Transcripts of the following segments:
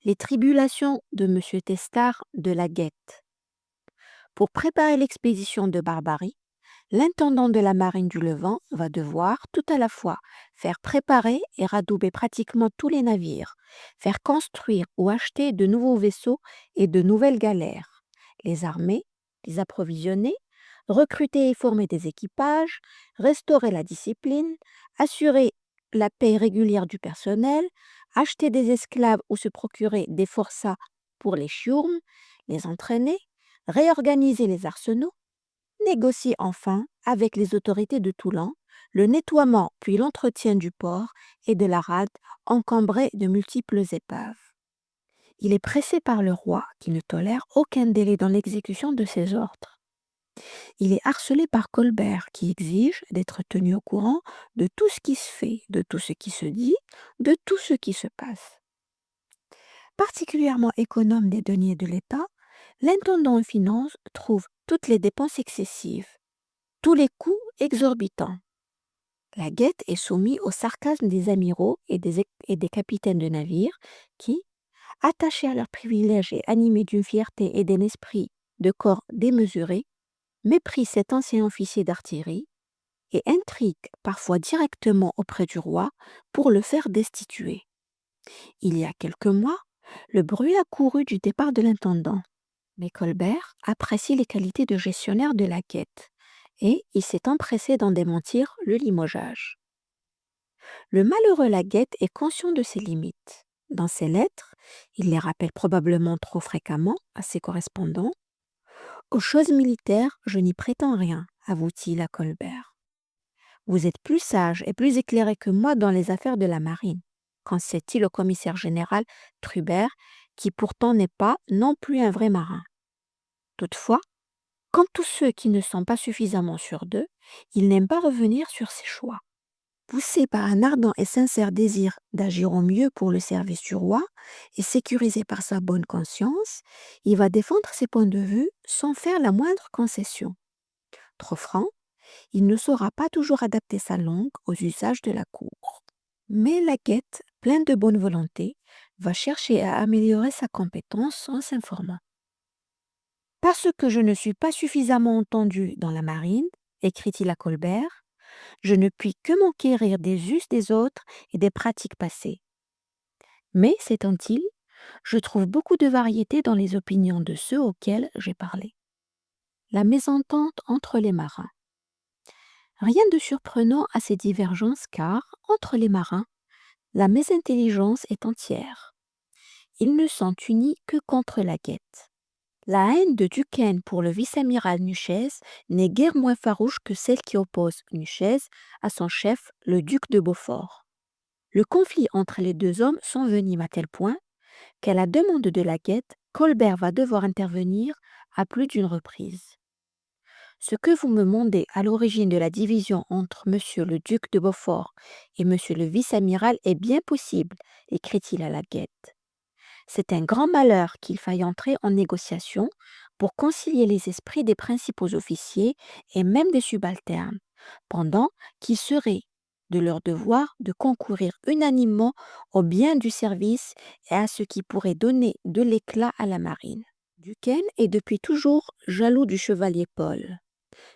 Les tribulations de Monsieur Testard de la Guette. Pour préparer l'expédition de Barbarie, l'intendant de la marine du Levant va devoir tout à la fois faire préparer et radouber pratiquement tous les navires, faire construire ou acheter de nouveaux vaisseaux et de nouvelles galères, les armer, les approvisionner, recruter et former des équipages, restaurer la discipline, assurer la paie régulière du personnel, acheter des esclaves ou se procurer des forçats pour les chiourmes, les entraîner, réorganiser les arsenaux, négocier enfin avec les autorités de Toulon le nettoiement puis l'entretien du port et de la rade encombrée de multiples épaves. Il est pressé par le roi qui ne tolère aucun délai dans l'exécution de ses ordres. Il est harcelé par Colbert qui exige d'être tenu au courant de tout ce qui se fait, de tout ce qui se dit, de tout ce qui se passe. Particulièrement économe des deniers de l'État, l'intendant aux finances trouve toutes les dépenses excessives, tous les coûts exorbitants. La Guette est soumise au sarcasme des amiraux et des capitaines de navires qui, attachés à leurs privilèges et animés d'une fierté et d'un esprit de corps démesuré, méprisent cet ancien officier d'artillerie et intriguent parfois directement auprès du roi pour le faire destituer. Il y a quelques mois, le bruit a couru du départ de l'intendant, mais Colbert apprécie les qualités de gestionnaire de la Guette et il s'est empressé d'en démentir le limogeage. Le malheureux Laguette est conscient de ses limites. Dans ses lettres, il les rappelle probablement trop fréquemment à ses correspondants. Aux choses militaires, je n'y prétends rien, avoue-t-il à Colbert. Vous êtes plus sage et plus éclairé que moi dans les affaires de la marine, concède-t-il au commissaire général Trubert, qui pourtant n'est pas non plus un vrai marin. Toutefois, comme tous ceux qui ne sont pas suffisamment sûrs d'eux, il n'aime pas revenir sur ses choix. Poussé par un ardent et sincère désir d'agir au mieux pour le service du roi et sécurisé par sa bonne conscience, il va défendre ses points de vue sans faire la moindre concession. Trop franc, il ne saura pas toujours adapter sa langue aux usages de la cour. Mais la Guette, pleine de bonne volonté, va chercher à améliorer sa compétence en s'informant. Parce que je ne suis pas suffisamment entendu dans la marine, écrit-il à Colbert, je ne puis que m'enquérir des us des autres et des pratiques passées. Mais, s'étend-il, je trouve beaucoup de variété dans les opinions de ceux auxquels j'ai parlé. La mésentente entre les marins. Rien de surprenant à ces divergences car, entre les marins, la mésintelligence est entière. Ils ne sont unis que contre la Guette. La haine de Duquesne pour le vice-amiral Nuchez n'est guère moins farouche que celle qui oppose Nuchez à son chef, le duc de Beaufort. Le conflit entre les deux hommes s'envenime à tel point qu'à la demande de la Guette, Colbert va devoir intervenir à plus d'une reprise. Ce que vous me mandez à l'origine de la division entre monsieur le duc de Beaufort et monsieur le vice-amiral est bien possible, écrit-il à la Guette. C'est un grand malheur qu'il faille entrer en négociation pour concilier les esprits des principaux officiers et même des subalternes, pendant qu'il serait de leur devoir de concourir unanimement au bien du service et à ce qui pourrait donner de l'éclat à la marine. Duquesne est depuis toujours jaloux du chevalier Paul.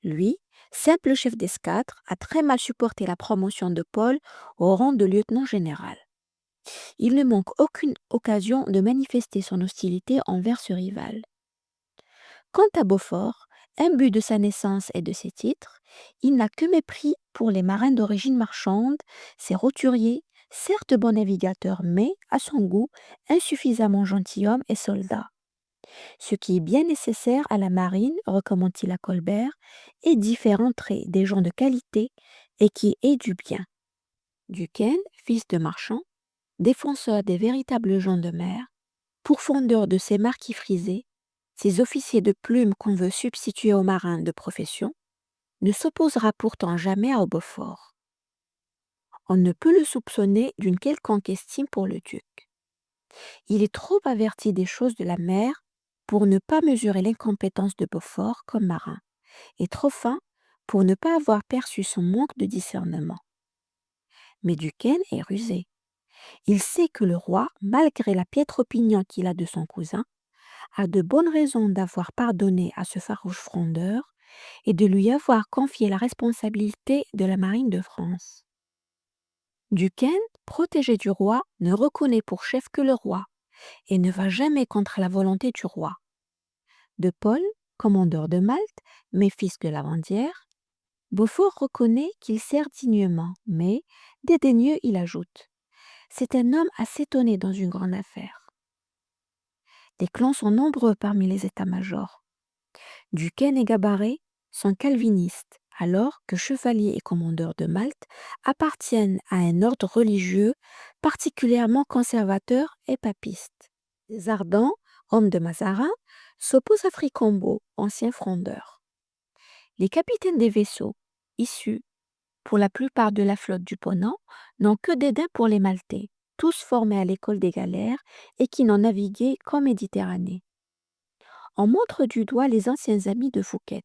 Lui, simple chef d'escadre, a très mal supporté la promotion de Paul au rang de lieutenant général. Il ne manque aucune occasion de manifester son hostilité envers ce rival. Quant à Beaufort, imbu de sa naissance et de ses titres, il n'a que mépris pour les marins d'origine marchande, ces roturiers, certes bons navigateurs, mais, à son goût, insuffisamment gentilshommes et soldats. Ce qui est bien nécessaire à la marine, recommande-t-il à Colbert, est d'y faire entrer des gens de qualité et qui aient du bien. Duquesne, fils de marchand, défenseur des véritables gens de mer, pourfendeur de ces marquis frisés, ces officiers de plume qu'on veut substituer aux marins de profession, ne s'opposera pourtant jamais à Beaufort. On ne peut le soupçonner d'une quelconque estime pour le duc. Il est trop averti des choses de la mer pour ne pas mesurer l'incompétence de Beaufort comme marin, et trop fin pour ne pas avoir perçu son manque de discernement. Mais Duquesne est rusé. Il sait que le roi, malgré la piètre opinion qu'il a de son cousin, a de bonnes raisons d'avoir pardonné à ce farouche frondeur et de lui avoir confié la responsabilité de la marine de France. Duquesne, protégé du roi, ne reconnaît pour chef que le roi et ne va jamais contre la volonté du roi. De Paul, commandeur de Malte, mais fils de lavandière, Beaufort reconnaît qu'il sert dignement, mais, dédaigneux, il ajoute: c'est un homme à s'étonner dans une grande affaire. Les clans sont nombreux parmi les états-majors. Duquesne et Gabarret sont calvinistes, alors que chevaliers et commandeurs de Malte appartiennent à un ordre religieux particulièrement conservateur et papiste. Les Ardents, hommes de Mazarin, s'opposent à Fricombeau, ancien frondeur. Les capitaines des vaisseaux, issus pour la plupart de la flotte du Ponant, n'ont que dédain pour les Maltais, tous formés à l'école des galères et qui n'ont navigué qu'en Méditerranée. On montre du doigt les anciens amis de Fouquet,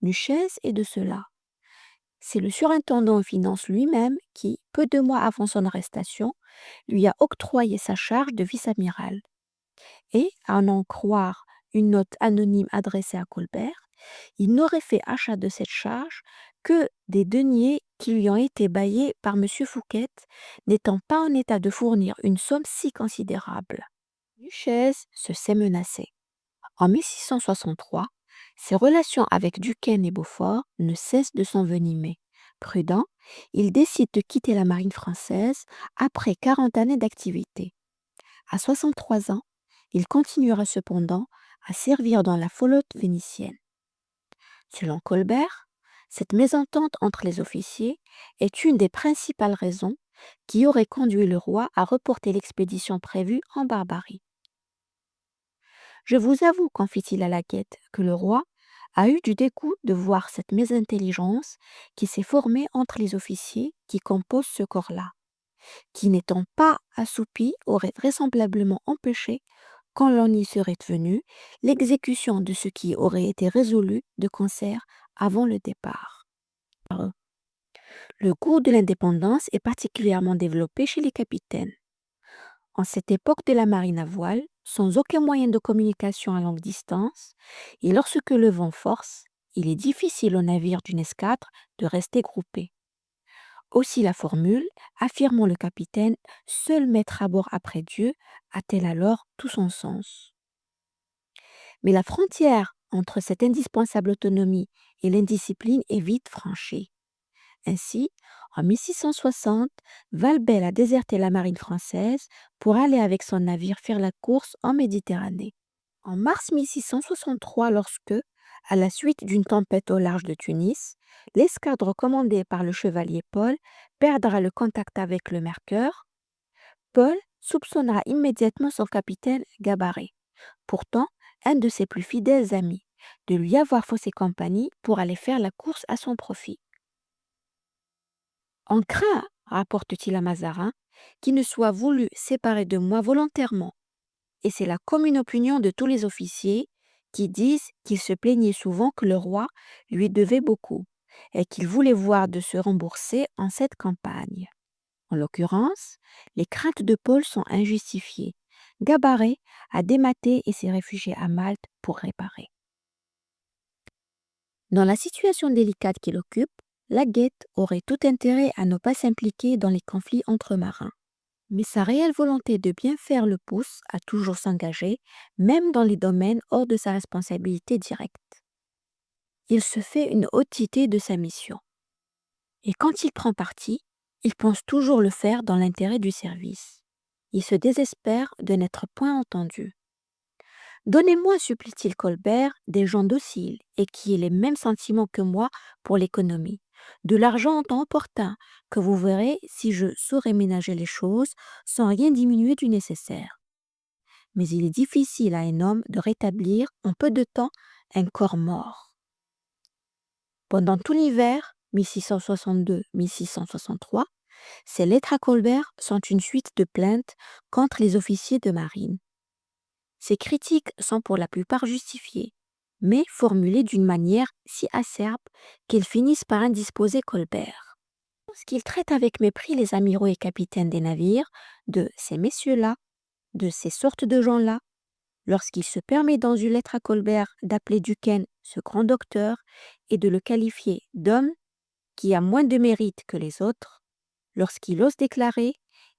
Nuchez et de cela. C'est le surintendant aux finances lui-même qui, peu de mois avant son arrestation, lui a octroyé sa charge de vice-amiral. Et, à en croire une note anonyme adressée à Colbert, il n'aurait fait achat de cette charge que des deniers qui lui ont été baillés par M. Fouquet, n'étant pas en état de fournir une somme si considérable. Nuchez se sait menacé. En 1663, ses relations avec Duquesne et Beaufort ne cessent de s'envenimer. Prudent, il décide de quitter la marine française après 40 années d'activité. À 63 ans, il continuera cependant à servir dans la flotte vénitienne. Selon Colbert, cette mésentente entre les officiers est une des principales raisons qui aurait conduit le roi à reporter l'expédition prévue en Barbarie. Je vous avoue, confie-t-il à la Guette, que le roi a eu du dégoût de voir cette mésintelligence qui s'est formée entre les officiers qui composent ce corps-là, qui n'étant pas assoupis aurait vraisemblablement empêché, quand l'on y serait venu, l'exécution de ce qui aurait été résolu de concert avant le départ. Le goût de l'indépendance est particulièrement développé chez les capitaines. En cette époque de la marine à voile, sans aucun moyen de communication à longue distance, et lorsque le vent force, il est difficile au navire d'une escadre de rester groupé. Aussi la formule, affirmant le capitaine, seul maître à bord après Dieu, a-t-elle alors tout son sens. Mais la frontière entre cette indispensable autonomie et l'indiscipline est vite franchie. Ainsi, en 1660, Valbel a déserté la marine française pour aller avec son navire faire la course en Méditerranée. En mars 1663, lorsque, à la suite d'une tempête au large de Tunis, l'escadre commandée par le chevalier Paul perdra le contact avec le Mercure, Paul soupçonnera immédiatement son capitaine Gabarret, pourtant un de ses plus fidèles amis, de lui avoir faussé compagnie pour aller faire la course à son profit. On craint, rapporte-t-il à Mazarin, qu'il ne soit voulu séparer de moi volontairement. Et c'est la commune opinion de tous les officiers qui disent qu'il se plaignait souvent que le roi lui devait beaucoup et qu'il voulait voir de se rembourser en cette campagne. En l'occurrence, les craintes de Paul sont injustifiées. Gabarret a dématé et s'est réfugié à Malte pour réparer. Dans la situation délicate qu'il occupe, la Guette aurait tout intérêt à ne pas s'impliquer dans les conflits entre marins. Mais sa réelle volonté de bien faire le pouce a toujours s'engager, même dans les domaines hors de sa responsabilité directe. Il se fait une haute idée de sa mission. Et quand il prend parti, il pense toujours le faire dans l'intérêt du service. Il se désespère de n'être point entendu. Donnez-moi, supplie-t-il Colbert, des gens dociles et qui aient les mêmes sentiments que moi pour l'économie. De l'argent en temps opportun, que vous verrez si je saurai ménager les choses sans rien diminuer du nécessaire. Mais il est difficile à un homme de rétablir en peu de temps un corps mort. Pendant tout l'hiver, 1662-1663, ces lettres à Colbert sont une suite de plaintes contre les officiers de marine. Ces critiques sont pour la plupart justifiées, mais formulées d'une manière si acerbe qu'elles finissent par indisposer Colbert. qu'il traite avec mépris les amiraux et capitaines des navires de ces messieurs-là, de ces sortes de gens-là, lorsqu'il se permet dans une lettre à Colbert d'appeler Duquesne ce grand docteur et de le qualifier d'homme qui a moins de mérite que les autres, lorsqu'il ose déclarer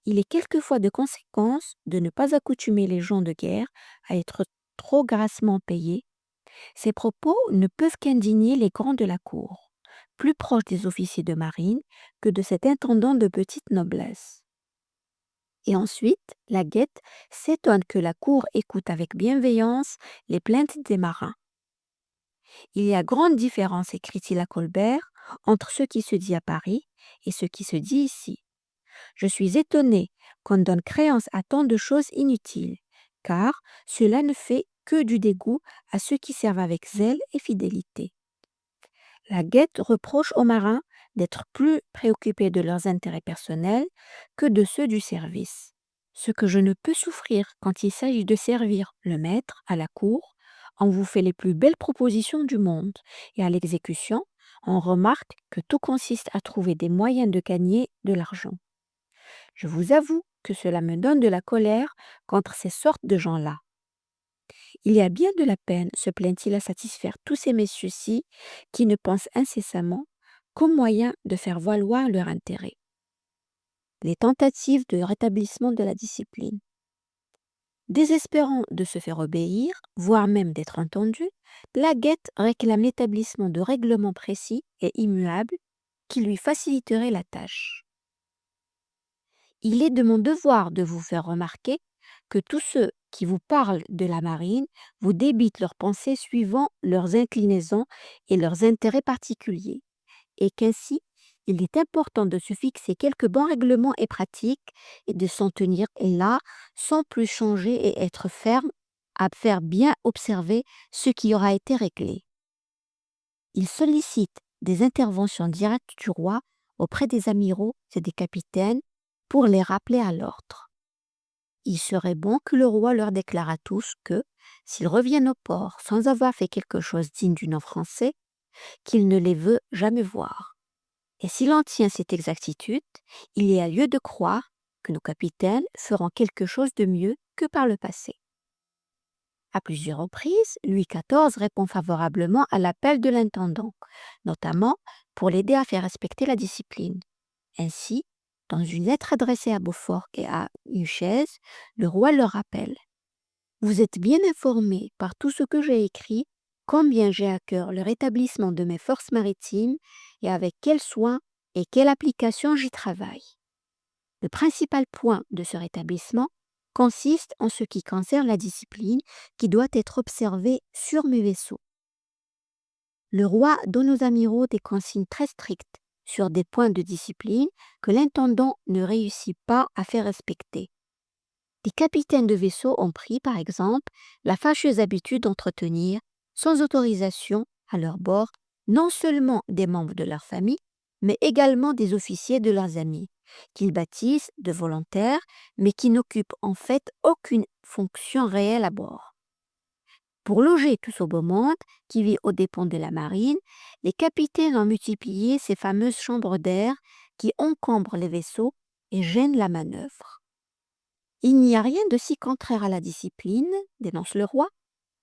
il est quelquefois de conséquence de ne pas accoutumer les gens de guerre à être trop grassement payés, ces propos ne peuvent qu'indigner les grands de la cour, plus proches des officiers de marine que de cet intendant de petite noblesse. Et ensuite, la Guette s'étonne que la cour écoute avec bienveillance les plaintes des marins. Il y a grande différence, écrit-il à Colbert, entre ce qui se dit à Paris et ce qui se dit ici. Je suis étonné qu'on donne créance à tant de choses inutiles, car cela ne fait que du dégoût à ceux qui servent avec zèle et fidélité. La Guette reproche aux marins d'être plus préoccupés de leurs intérêts personnels que de ceux du service. Ce que je ne peux souffrir quand il s'agit de servir le maître à la cour, on vous fait les plus belles propositions du monde, et à l'exécution, on remarque que tout consiste à trouver des moyens de gagner de l'argent. Je vous avoue que cela me donne de la colère contre ces sortes de gens-là. Il y a bien de la peine, se plaint-il, à satisfaire tous ces messieurs-ci qui ne pensent incessamment qu'au moyen de faire valoir leur intérêt. Les tentatives de rétablissement de la discipline. Désespérant de se faire obéir, voire même d'être entendu, la Guette réclame l'établissement de règlements précis et immuables qui lui faciliteraient la tâche. Il est de mon devoir de vous faire remarquer que tous ceux qui vous parlent de la marine vous débitent leurs pensées suivant leurs inclinaisons et leurs intérêts particuliers, et qu'ainsi, il est important de se fixer quelques bons règlements et pratiques et de s'en tenir là sans plus changer et être ferme à faire bien observer ce qui aura été réglé. Il sollicite des interventions directes du roi auprès des amiraux et des capitaines pour les rappeler à l'ordre. Il serait bon que le roi leur déclare à tous que, s'ils reviennent au port sans avoir fait quelque chose digne du nom français, qu'il ne les veut jamais voir. Et s'il en tient cette exactitude, il y a lieu de croire que nos capitaines feront quelque chose de mieux que par le passé. À plusieurs reprises, Louis XIV répond favorablement à l'appel de l'intendant, notamment pour l'aider à faire respecter la discipline. Ainsi, dans une lettre adressée à Beaufort et à Huchez, le roi leur rappelle « Vous êtes bien informés par tout ce que j'ai écrit, combien j'ai à cœur le rétablissement de mes forces maritimes et avec quel soin et quelle application j'y travaille. Le principal point de ce rétablissement consiste en ce qui concerne la discipline qui doit être observée sur mes vaisseaux. Le roi donne aux amiraux des consignes très strictes sur des points de discipline que l'intendant ne réussit pas à faire respecter. Les capitaines de vaisseaux ont pris, par exemple, la fâcheuse habitude d'entretenir, sans autorisation, à leur bord, non seulement des membres de leur famille, mais également des officiers de leurs amis, qu'ils baptisent de volontaires, mais qui n'occupent en fait aucune fonction réelle à bord. Pour loger tout ce beau monde qui vit aux dépens de la marine, les capitaines ont multiplié ces fameuses chambres d'air qui encombrent les vaisseaux et gênent la manœuvre. Il n'y a rien de si contraire à la discipline, dénonce le roi,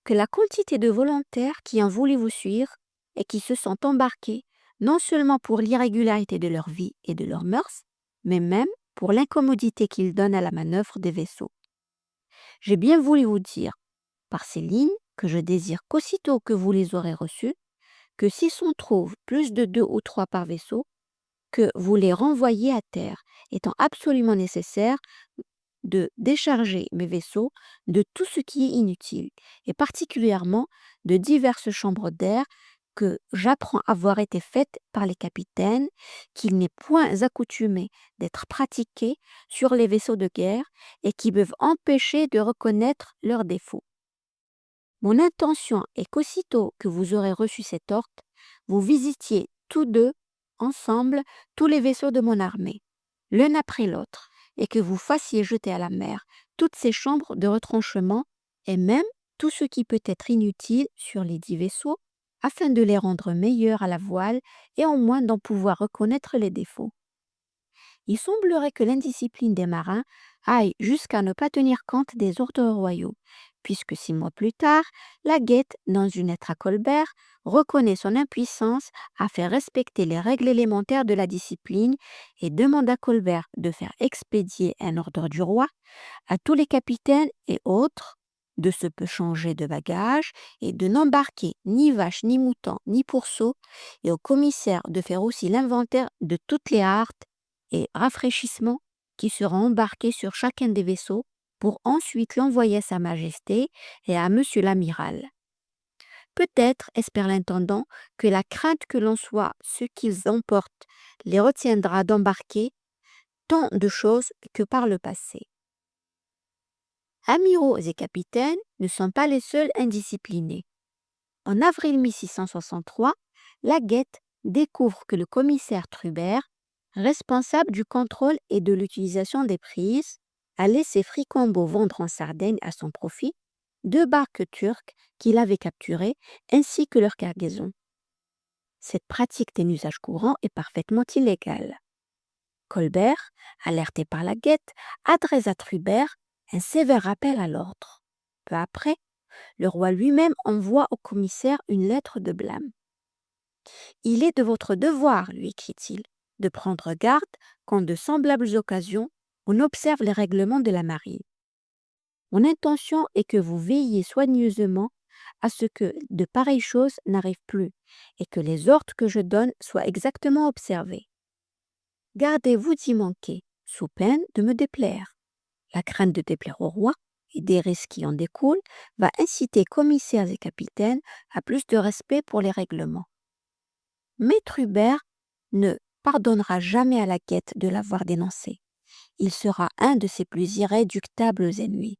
que la quantité de volontaires qui ont voulu vous suivre et qui se sont embarqués non seulement pour l'irrégularité de leur vie et de leurs mœurs, mais même pour l'incommodité qu'ils donnent à la manœuvre des vaisseaux. J'ai bien voulu vous dire, par ces lignes, que je désire qu'aussitôt que vous les aurez reçues, que si s'on trouve plus de 2 ou 3 par vaisseau, que vous les renvoyiez à terre, étant absolument nécessaire de décharger mes vaisseaux de tout ce qui est inutile, et particulièrement de diverses chambres d'air que j'apprends avoir été faites par les capitaines, qu'il n'est point accoutumé d'être pratiquées sur les vaisseaux de guerre et qui peuvent empêcher de reconnaître leurs défauts. Mon intention est qu'aussitôt que vous aurez reçu cette ordre, vous visitiez tous deux, ensemble, tous les vaisseaux de mon armée, l'un après l'autre, et que vous fassiez jeter à la mer toutes ces chambres de retranchement et même tout ce qui peut être inutile sur les 10 vaisseaux, afin de les rendre meilleurs à la voile et en moins d'en pouvoir reconnaître les défauts. Il semblerait que l'indiscipline des marins aille jusqu'à ne pas tenir compte des ordres royaux, puisque 6 mois plus tard, la Guette, dans une lettre à Colbert, reconnaît son impuissance à faire respecter les règles élémentaires de la discipline et demande à Colbert de faire expédier un ordre du roi à tous les capitaines et autres de se peu changer de bagages et de n'embarquer ni vaches, ni moutons, ni pourceaux, et au commissaire de faire aussi l'inventaire de toutes les hardes et rafraîchissements qui seront embarqués sur chacun des vaisseaux pour ensuite l'envoyer à Sa Majesté et à Monsieur l'amiral. Peut-être, espère l'intendant, que la crainte que l'on soit ce qu'ils emportent les retiendra d'embarquer tant de choses que par le passé. Amiraux et capitaines ne sont pas les seuls indisciplinés. En avril 1663, la Guette découvre que le commissaire Trubert, responsable du contrôle et de l'utilisation des prises, a laissé Fricambo vendre en Sardaigne à son profit 2 barques turques qu'il avait capturées ainsi que leur cargaison. Cette pratique d'un usage courant est parfaitement illégale. Colbert, alerté par la Guette, adresse à Trubert un sévère rappel à l'ordre. Peu après, le roi lui-même envoie au commissaire une lettre de blâme. « Il est de votre devoir, lui écrit-il, de prendre garde qu'en de semblables occasions, on observe les règlements de la marine. Mon intention est que vous veilliez soigneusement à ce que de pareilles choses n'arrivent plus et que les ordres que je donne soient exactement observés. Gardez-vous d'y manquer, sous peine de me déplaire. La crainte de déplaire au roi et des risques qui en découlent va inciter commissaires et capitaines à plus de respect pour les règlements. Mais Trubert ne pardonnera jamais à la Guette de l'avoir dénoncé. Il sera un de ses plus irréductables ennemis.